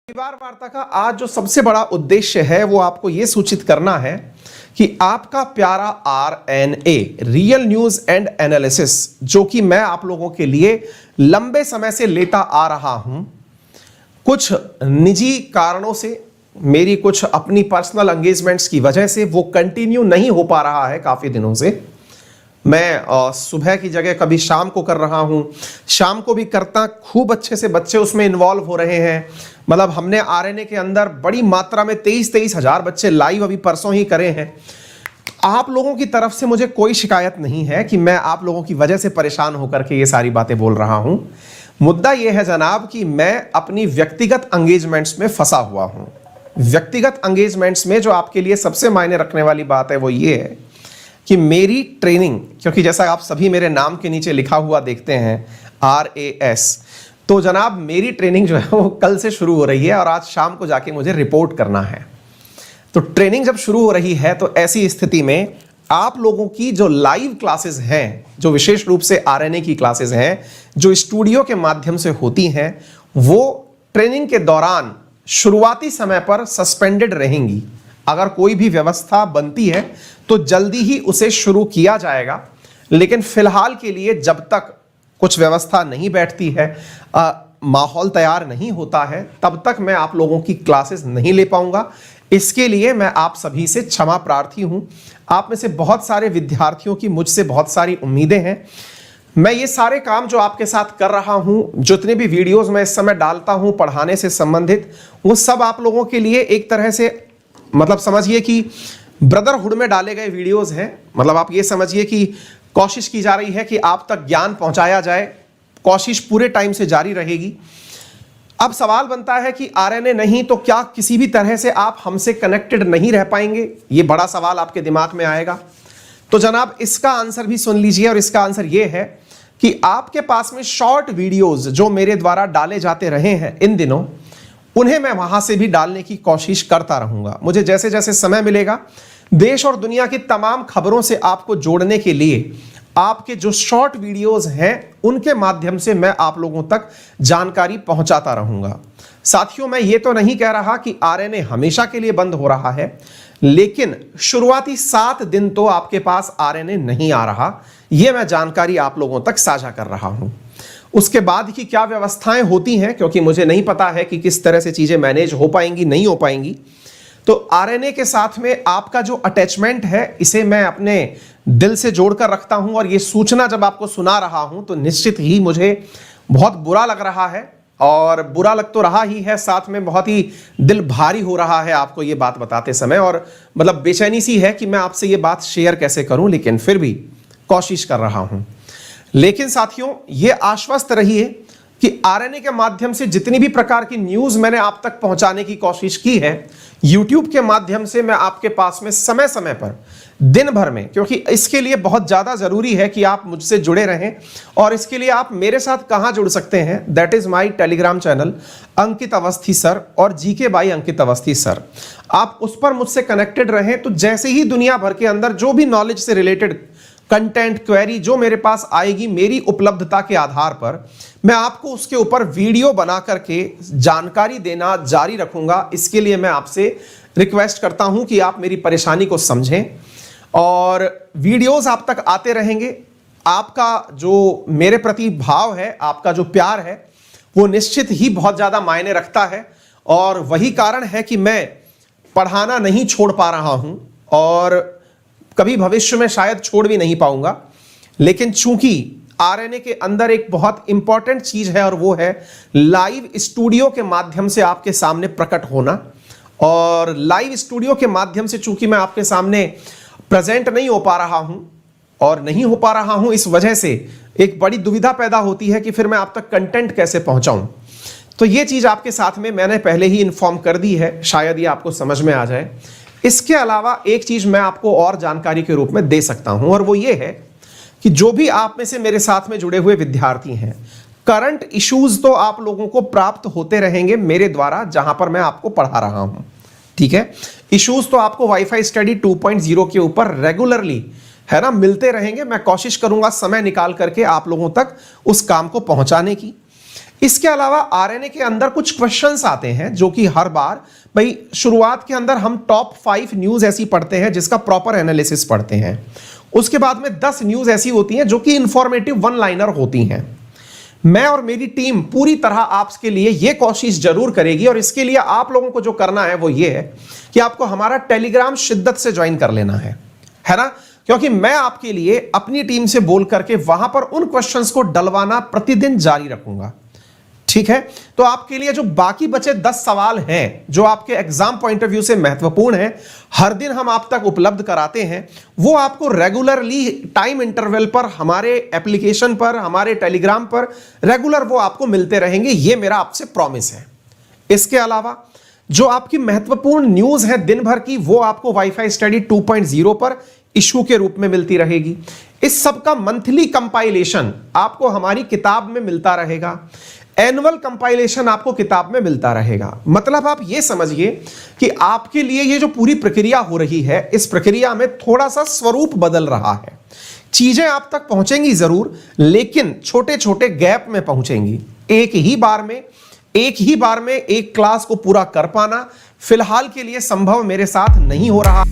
परिवार वार्ता का आज जो सबसे बड़ा उद्देश्य है वो आपको ये सूचित करना है कि आपका प्यारा RNA real news and analysis जो कि मैं आप लोगों के लिए लंबे समय से लेता आ रहा हूं, कुछ निजी कारणों से, मेरी कुछ अपनी पर्सनल एंगेजमेंट्स की वजह से वो कंटिन्यू नहीं हो पा रहा है। काफी दिनों से मैं सुबह की जगह कभी शाम को कर रहा हूं, शाम को भी करता खूब अच्छे से, बच्चे उसमें इन्वॉल्व हो रहे हैं। मतलब हमने RNA के अंदर बड़ी मात्रा में 23 हजार बच्चे लाइव अभी परसों ही करे हैं। आप लोगों की तरफ से मुझे कोई शिकायत नहीं है कि मैं आप लोगों की वजह से परेशान होकर के ये सारी बातें बोल रहा हूं। मुद्दा यह है जनाब कि मैं अपनी व्यक्तिगत एंगेजमेंट्स में फंसा हुआ हूं। व्यक्तिगत एंगेजमेंट्स में जो आपके लिए सबसे मायने रखने वाली बात है वो ये है कि मेरी ट्रेनिंग, क्योंकि जैसा आप सभी मेरे नाम के नीचे लिखा हुआ देखते हैं RAS, तो जनाब मेरी ट्रेनिंग जो है वो कल से शुरू हो रही है और आज शाम को जाके मुझे रिपोर्ट करना है। तो ट्रेनिंग जब शुरू हो रही है तो ऐसी स्थिति में आप लोगों की जो लाइव क्लासेस हैं, जो विशेष रूप से RNA की क्लासेस हैं, जो स्टूडियो के माध्यम से होती हैं, वो ट्रेनिंग के दौरान शुरुआती समय पर सस्पेंडेड रहेंगी। अगर कोई भी व्यवस्था बनती है तो जल्दी ही उसे शुरू किया जाएगा, लेकिन फिलहाल के लिए जब तक कुछ व्यवस्था नहीं बैठती है, माहौल तैयार नहीं होता है, तब तक मैं आप लोगों की क्लासेस नहीं ले पाऊंगा। इसके लिए मैं आप सभी से क्षमा प्रार्थी हूं। आप में से बहुत सारे विद्यार्थियों की मुझसे बहुत सारी उम्मीदें हैं। मैं ये सारे काम जो आपके साथ कर रहा हूं, जितने भी वीडियोस मैं इस समय डालता हूं पढ़ाने से संबंधित, वो सब आप लोगों के लिए एक तरह से, मतलब समझिए कि ब्रदरहुड में डाले गए वीडियोस हैं। मतलब आप ये समझिए कि कोशिश की जा रही है कि आप तक ज्ञान पहुंचाया जाए। कोशिश पूरे टाइम से जारी रहेगी। अब सवाल बनता है कि RNA नहीं तो क्या किसी भी तरह से आप हमसे कनेक्टेड नहीं रह पाएंगे? ये बड़ा सवाल आपके दिमाग में आएगा। तो जनाब इसका आंसर भी सुन लीजिए, और इसका आंसर ये है कि आपके पास में शॉर्ट वीडियोस जो मेरे द्वारा डाले जाते रहे हैं इन दिनों, उन्हें मैं वहां से भी डालने की कोशिश करता रहूंगा। मुझे जैसे जैसे समय मिलेगा देश और दुनिया की तमाम खबरों से आपको जोड़ने के लिए आपके जो शॉर्ट वीडियोस हैं उनके माध्यम से मैं आप लोगों तक जानकारी पहुंचाता रहूंगा। साथियों, मैं ये तो नहीं कह रहा कि RNA हमेशा के लिए बंद हो रहा है, लेकिन शुरुआती 7 दिन तो आपके पास RNA नहीं आ रहा। यह मैं जानकारी आप लोगों तक साझा कर रहा हूं। उसके बाद की क्या व्यवस्थाएं होती हैं, क्योंकि मुझे नहीं पता है कि किस तरह से चीजें मैनेज हो पाएंगी नहीं हो पाएंगी, तो RNA के साथ में आपका जो अटैचमेंट है इसे मैं अपने दिल से जोड़कर रखता हूं। और ये सूचना जब आपको सुना रहा हूं तो निश्चित ही मुझे बहुत बुरा लग रहा है, और बुरा लग तो रहा ही है, साथ में बहुत ही दिल भारी हो रहा है आपको ये बात बताते समय, और मतलब बेचैनी सी है कि मैं आपसे ये बात शेयर कैसे करूं, लेकिन फिर भी कोशिश कर रहा हूं। लेकिन साथियों, ये आश्वस्त रहिए कि RNA के माध्यम से जितनी भी प्रकार की न्यूज मैंने आप तक पहुंचाने की कोशिश की है, YouTube के माध्यम से मैं आपके पास में समय समय पर दिन भर में, क्योंकि इसके लिए बहुत ज्यादा जरूरी है कि आप मुझसे जुड़े रहें, और इसके लिए आप मेरे साथ कहां जुड़ सकते हैं, that is my Telegram channel Ankit Awasthi sir और GK by Ankit Awasthi sir. आप उस पर मुझसे कनेक्टेड रहें, तो जैसे ही दुनिया भर के अंदर जो भी नॉलेज से रिलेटेड कंटेंट क्वेरी जो मेरे पास आएगी, मेरी उपलब्धता के आधार पर मैं आपको उसके ऊपर वीडियो बना करके जानकारी देना जारी रखूंगा। इसके लिए मैं आपसे रिक्वेस्ट करता हूं कि आप मेरी परेशानी को समझें, और वीडियोस आप तक आते रहेंगे। आपका जो मेरे प्रति भाव है, आपका जो प्यार है, वो निश्चित ही बहुत ज्यादा मायने रखता है, और वही कारण है कि मैं पढ़ाना नहीं छोड़ पा रहा हूं, और कभी भविष्य में शायद छोड़ भी नहीं पाऊंगा। लेकिन चूंकि RNA के अंदर एक बहुत इंपॉर्टेंट चीज है, और वो है लाइव स्टूडियो के माध्यम से आपके सामने प्रकट होना। और लाइव स्टूडियो के माध्यम से चूंकि मैं आपके सामने प्रेजेंट नहीं हो पा रहा हूं, और नहीं हो पा रहा हूं इस वजह से एक बड़ी दुविधा पैदा होती है कि फिर मैं आप तक कंटेंट कैसे पहुंचाऊं। तो ये चीज आपके साथ में मैंने पहले ही इन्फॉर्म कर दी है, शायद ये आपको समझ में आ जाए। इसके अलावा एक चीज मैं आपको और जानकारी के रूप में दे सकता हूं, और वो ये है कि जो भी आप में से मेरे साथ में जुड़े हुए विद्यार्थी हैं, करंट इश्यूज तो आप लोगों को प्राप्त होते रहेंगे मेरे द्वारा जहां पर मैं आपको पढ़ा रहा हूं, ठीक है। इश्यूज तो आपको वाईफाई स्टडी 2.0 के ऊपर रेगुलरली, है ना, मिलते रहेंगे। मैं कोशिश करूंगा समय निकाल करके आप लोगों तक उस काम को पहुंचाने की। इसके अलावा आरएनए के अंदर कुछ क्वेश्चंस आते हैं जो कि हर बार भाई शुरुआत के अंदर हम टॉप 5 न्यूज ऐसी पढ़ते हैं जिसका प्रॉपर एनालिसिस पढ़ते हैं। उसके बाद में 10 न्यूज ऐसी होती हैं जो कि इंफॉर्मेटिव वन लाइनर होती हैं। मैं और मेरी टीम पूरी तरह आपके लिए यह कोशिश जरूर करेगी, और इसके लिए आप लोगों को जो करना है वो ये है कि आपको हमारा टेलीग्राम शिद्दत से ज्वाइन कर लेना है ना, क्योंकि मैं आपके लिए अपनी टीम से बोल करके वहां पर उन क्वेश्चंस को डलवाना प्रतिदिन जारी रखूंगा। ठीक है, तो आपके लिए जो बाकी बचे 10 सवाल हैं जो आपके एग्जाम पॉइंट ऑफ व्यू से महत्वपूर्ण हैं, हर दिन हम आप तक उपलब्ध कराते हैं। वो आपको रेगुलरली टाइम इंटरवल पर हमारे एप्लीकेशन पर, हमारे टेलीग्राम पर रेगुलर वो आपको मिलते रहेंगे, ये मेरा आपसे प्रॉमिस है। इसके अलावा जो आपकी महत्वपूर्ण न्यूज है दिन भर की, वो आपको वाईफाई स्टडी 2.0 पर इशू के रूप में मिलती रहेगी। इस सब का मंथली कंपाइलेशन आपको हमारी किताब में मिलता रहेगा। एनुअल कंपाइलेशन आपको किताब में मिलता रहेगा। मतलब आप ये समझिए कि आपके लिए ये जो पूरी प्रक्रिया हो रही है, इस प्रक्रिया में थोड़ा सा स्वरूप बदल रहा है। चीजें आप तक पहुंचेंगी जरूर, लेकिन छोटे छोटे गैप में पहुंचेंगी। एक ही बार में एक क्लास को पूरा कर पाना फिलहाल के लिए संभव मेरे साथ नहीं हो रहा।